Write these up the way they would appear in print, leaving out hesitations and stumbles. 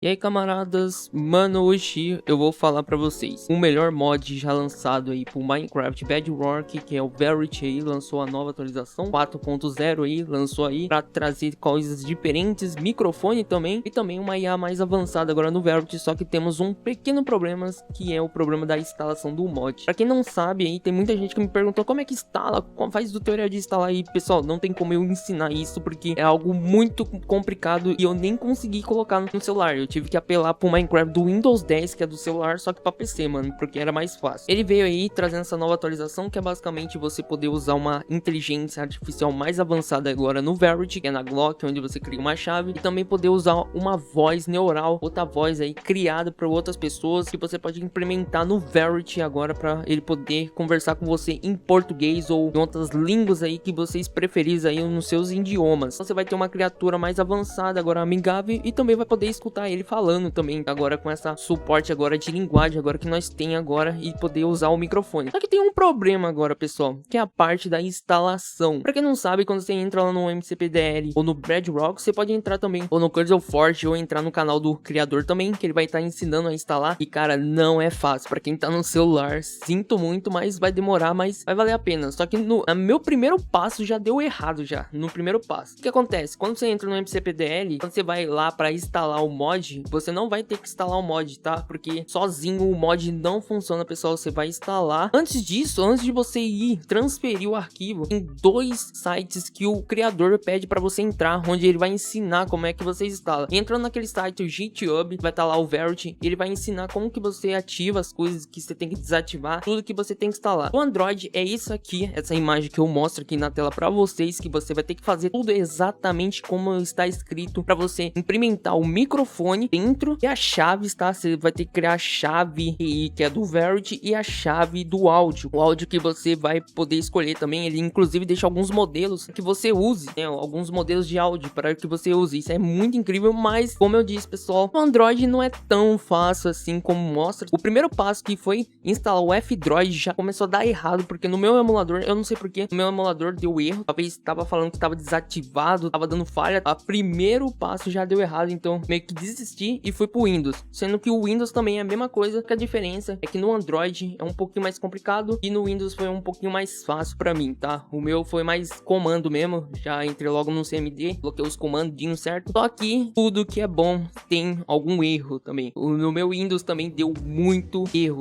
E aí, camaradas, mano, hoje eu vou falar pra vocês o melhor mod já lançado aí pro Minecraft Bedrock, que é o Verity aí, lançou a nova atualização 4.0 aí, lançou aí pra trazer coisas diferentes, microfone também, e também uma IA mais avançada agora no Verity, só que temos um pequeno problema, que é o problema da instalação do mod. Pra quem não sabe aí, tem muita gente que me perguntou como é que instala, como faz o tutorial de instalar aí, pessoal, não tem como eu ensinar isso, porque é algo muito complicado e eu nem consegui colocar no celular. Eu tive que apelar pro Minecraft do Windows 10, que é do celular, só que pra PC, mano, porque era mais fácil. Ele veio aí trazendo essa nova atualização, que é basicamente você poder usar uma inteligência artificial mais avançada agora no Verity, que é na Glock, onde você cria uma chave, e também poder usar uma voz neural, outra voz aí criada por outras pessoas, que você pode implementar no Verity agora pra ele poder conversar com você em português ou em outras línguas aí que vocês preferirem aí nos seus idiomas. Você vai ter uma criatura mais avançada, agora amigável, e também vai poder escutar ele falando também, agora com essa suporte agora de linguagem agora que nós tem agora, e poder usar o microfone. Só que tem um problema agora, pessoal, que é a parte da instalação. Pra quem não sabe, quando você entra lá no MCPDL ou no Bedrock, você pode entrar também ou no Cursor Forge ou entrar no canal do criador também, que ele vai estar ensinando a instalar, e cara, não é fácil. Pra quem tá no celular, sinto muito, mas vai demorar, mas vai valer a pena. Só que no meu primeiro passo já deu errado já, no primeiro passo. O que acontece? Quando você entra no MCPDL, quando você vai lá pra instalar o mod, você não vai ter que instalar o mod, tá? Porque sozinho o mod não funciona, pessoal. Você vai instalar. Antes disso, antes de você ir transferir o arquivo, tem dois sites que o criador pede pra você entrar, onde ele vai ensinar como é que você instala. Entrando naquele site, o GitHub, vai estar lá o Verity, e ele vai ensinar como que você ativa as coisas que você tem que desativar, tudo que você tem que instalar. O Android é isso aqui, essa imagem que eu mostro aqui na tela pra vocês, que você vai ter que fazer tudo exatamente como está escrito, pra você implementar o microfone dentro e a chave, tá? Você vai ter que criar a chave que é do Verity e a chave do áudio. O áudio que você vai poder escolher também, ele inclusive deixa alguns modelos que você use, né? Alguns modelos de áudio para que você use. Isso é muito incrível, mas como eu disse, pessoal, o Android não é tão fácil assim como mostra. O primeiro passo que foi instalar o F-Droid já começou a dar errado, porque no meu emulador, eu não sei porquê, no meu emulador deu erro. Talvez estava falando que estava desativado, estava dando falha. O primeiro passo já deu errado, então meio que desisti e fui pro Windows, sendo que o Windows também é a mesma coisa, que a diferença é que no Android é um pouquinho mais complicado e no Windows foi um pouquinho mais fácil pra mim, tá? O meu foi mais comando mesmo, já entrei logo no CMD, coloquei os comandinhos certo, só que tudo que é bom tem algum erro também. No meu Windows também deu muito erro,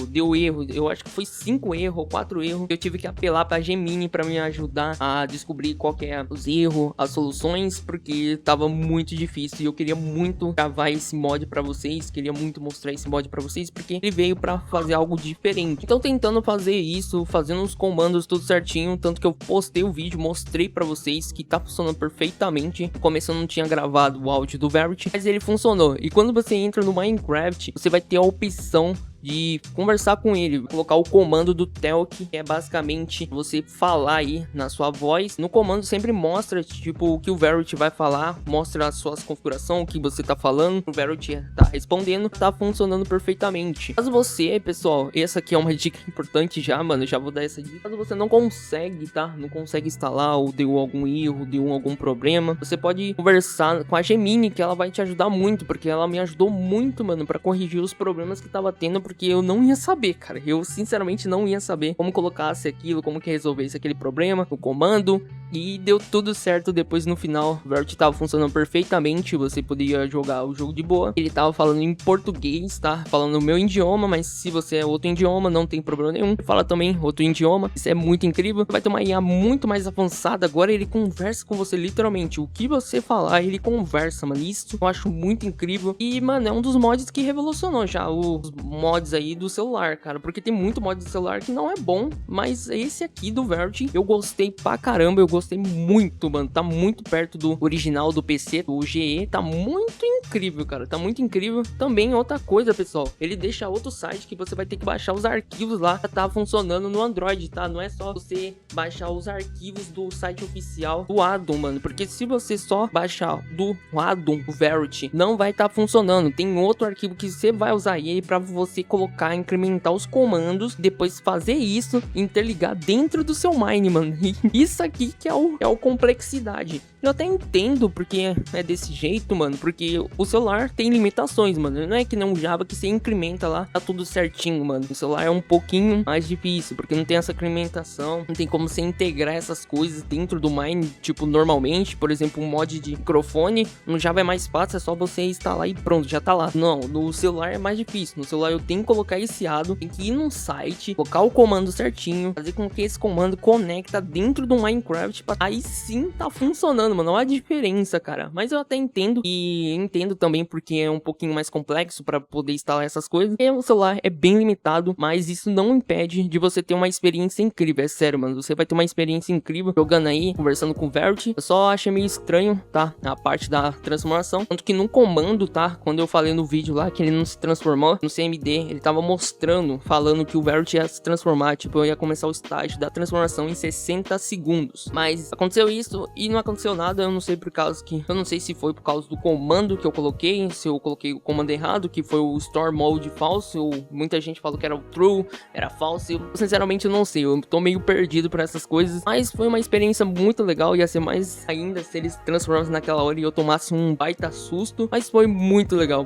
eu acho que foi 5 erros ou 4 erros, eu tive que apelar pra Gemini pra me ajudar a descobrir qual que é os erros, as soluções, porque tava muito difícil e eu queria muito gravar esse mod pra vocês, queria muito mostrar esse mod pra vocês, porque ele veio pra fazer algo diferente. Então tentando fazer isso, fazendo os comandos tudo certinho, tanto que eu postei o vídeo, mostrei pra vocês que tá funcionando perfeitamente. No começo eu não tinha gravado o áudio do Verity, mas ele funcionou. E quando você entra no Minecraft, você vai ter a opção de conversar com ele, colocar o comando do Telk, que é basicamente você falar aí na sua voz. No comando sempre mostra tipo o que o Verity vai falar, mostra as suas configurações, o que você tá falando, o Verity tá respondendo, tá funcionando perfeitamente. Caso você, pessoal, essa aqui é uma dica importante já, mano, já vou dar essa dica. Caso você não consegue, tá? Não consegue instalar, ou deu algum erro, deu algum problema, você pode conversar com a Gemini, que ela vai te ajudar muito, porque ela me ajudou muito, mano, pra corrigir os problemas que tava tendo, porque eu não ia saber, cara. Eu sinceramente não ia saber como colocasse aquilo, como que resolvesse aquele problema no comando. E deu tudo certo depois no final. O Verity tava funcionando perfeitamente, você podia jogar o jogo de boa. Ele tava falando em português, tá? Falando o meu idioma, mas se você é outro idioma, não tem problema nenhum. Ele fala também outro idioma, isso é muito incrível. Vai ter uma IA muito mais avançada agora, ele conversa com você literalmente. O que você falar, ele conversa, mano. Isso eu acho muito incrível. E, mano, é um dos mods que revolucionou já os mods aí do celular, cara, porque tem muito mod do celular que não é bom, mas esse aqui do Verity eu gostei pra caramba, eu gostei muito, mano, tá muito perto do original do PC, do GE, tá muito incrível, cara, tá muito incrível. Também outra coisa, pessoal, ele deixa outro site que você vai ter que baixar os arquivos lá, tá funcionando no Android, tá? Não é só você baixar os arquivos do site oficial do addon, mano, porque se você só baixar do addon, o Verity, não vai tá funcionando. Tem outro arquivo que você vai usar ele pra você colocar, incrementar os comandos, depois fazer isso, interligar dentro do seu Mine, mano. E isso aqui que é o complexidade. Eu até entendo porque é desse jeito, mano, porque o celular tem limitações, mano. Não é que nem um Java que você incrementa lá, tá tudo certinho, mano. O celular é um pouquinho mais difícil, porque não tem essa incrementação, não tem como você integrar essas coisas dentro do Mine, tipo, normalmente. Por exemplo, um mod de microfone, no Java é mais fácil, é só você instalar e pronto, já tá lá. Não, no celular é mais difícil. No celular eu tenho que colocar esse ADO, tem que ir num site, colocar o comando certinho, fazer com que esse comando conecta dentro do Minecraft, aí sim tá funcionando, mano. Olha a diferença, cara. Mas eu até entendo, e entendo também porque é um pouquinho mais complexo pra poder instalar essas coisas. E o celular é bem limitado, mas isso não impede de você ter uma experiência incrível. É sério, mano. Você vai ter uma experiência incrível jogando aí, conversando com o Verity. Eu só achei meio estranho, tá? A parte da transformação. Tanto que no comando, tá? Quando eu falei no vídeo lá que ele não se transformou, no CMD, ele tava mostrando, falando que o Verity ia se transformar. Tipo, eu ia começar o estágio da transformação em 60 segundos. Mas aconteceu isso e não aconteceu nada. Eu não sei por causa que... Eu não sei se foi por causa do comando que eu coloquei, se eu coloquei o comando errado, que foi o Store Mode falso, ou muita gente falou que era o True, era falso. Eu, sinceramente, eu não sei. Eu tô meio perdido por essas coisas. Mas foi uma experiência muito legal. Ia ser mais ainda se eles transformassem naquela hora e eu tomasse um baita susto. Mas foi muito legal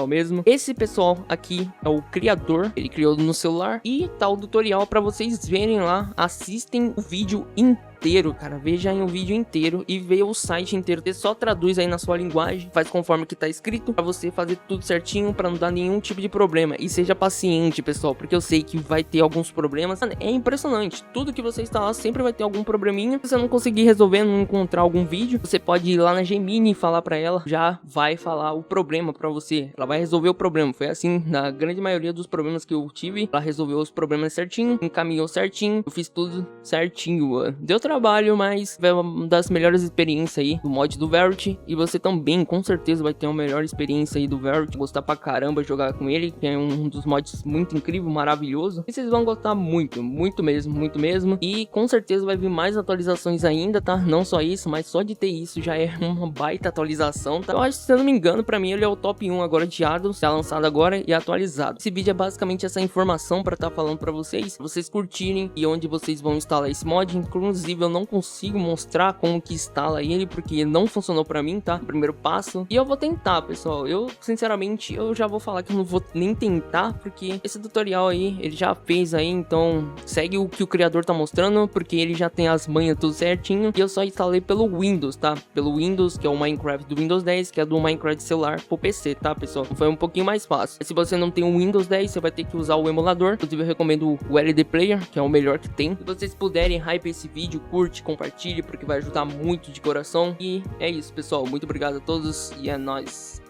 mesmo. Esse pessoal aqui é o criador. Ele criou no celular. E tá o tutorial pra vocês verem lá. Assistem o vídeo inteiro, cara. Veja aí o vídeo inteiro e veja o site inteiro. Você só traduz aí na sua linguagem, faz conforme que tá escrito, pra você fazer tudo certinho, pra não dar nenhum tipo de problema. E seja paciente, pessoal, porque eu sei que vai ter alguns problemas. Mano, é impressionante. Tudo que você instalar sempre vai ter algum probleminha. Se você não conseguir resolver, não encontrar algum vídeo, você pode ir lá na Gemini e falar pra ela. Já vai falar o problema pra você. Ela vai resolver o problema. Foi assim na grande maioria dos problemas que eu tive. Ela resolveu os problemas certinho, encaminhou certinho. Eu fiz tudo certinho, mano. Deu trabalho, mas é uma das melhores experiências aí do mod do Verity. E você também, com certeza, vai ter uma melhor experiência aí do Verity. Gostar pra caramba de jogar com ele, que é um dos mods muito incrível, maravilhoso. E vocês vão gostar muito, muito mesmo. E com certeza vai vir mais atualizações ainda, tá? Não só isso, mas só de ter isso já é uma baita atualização, tá? Eu acho que, se eu não me engano, pra mim ele é o top 1 agora de ADO, tá lançado agora e atualizado. Esse vídeo é basicamente essa informação pra tá falando pra vocês curtirem e onde vocês vão instalar esse mod. Inclusive, eu não consigo mostrar como que instala ele, porque não funcionou pra mim, tá? Primeiro passo. E eu vou tentar, pessoal. Eu, sinceramente, eu já vou falar que eu não vou nem tentar, porque esse tutorial aí, ele já fez aí, então segue o que o criador tá mostrando, porque ele já tem as manhas tudo certinho. E eu só instalei pelo Windows, tá? Pelo Windows, que é o Minecraft do Windows 10, que é do Minecraft celular pro PC, tá, pessoal? Foi um pouquinho mais fácil. Se você não tem o Windows 10, você vai ter que usar o emulador. Inclusive, eu recomendo o LD Player, que é o melhor que tem. Se vocês puderem, hype esse vídeo, curte, compartilhe, porque vai ajudar muito de coração. E é isso, pessoal. Muito obrigado a todos e é nóis.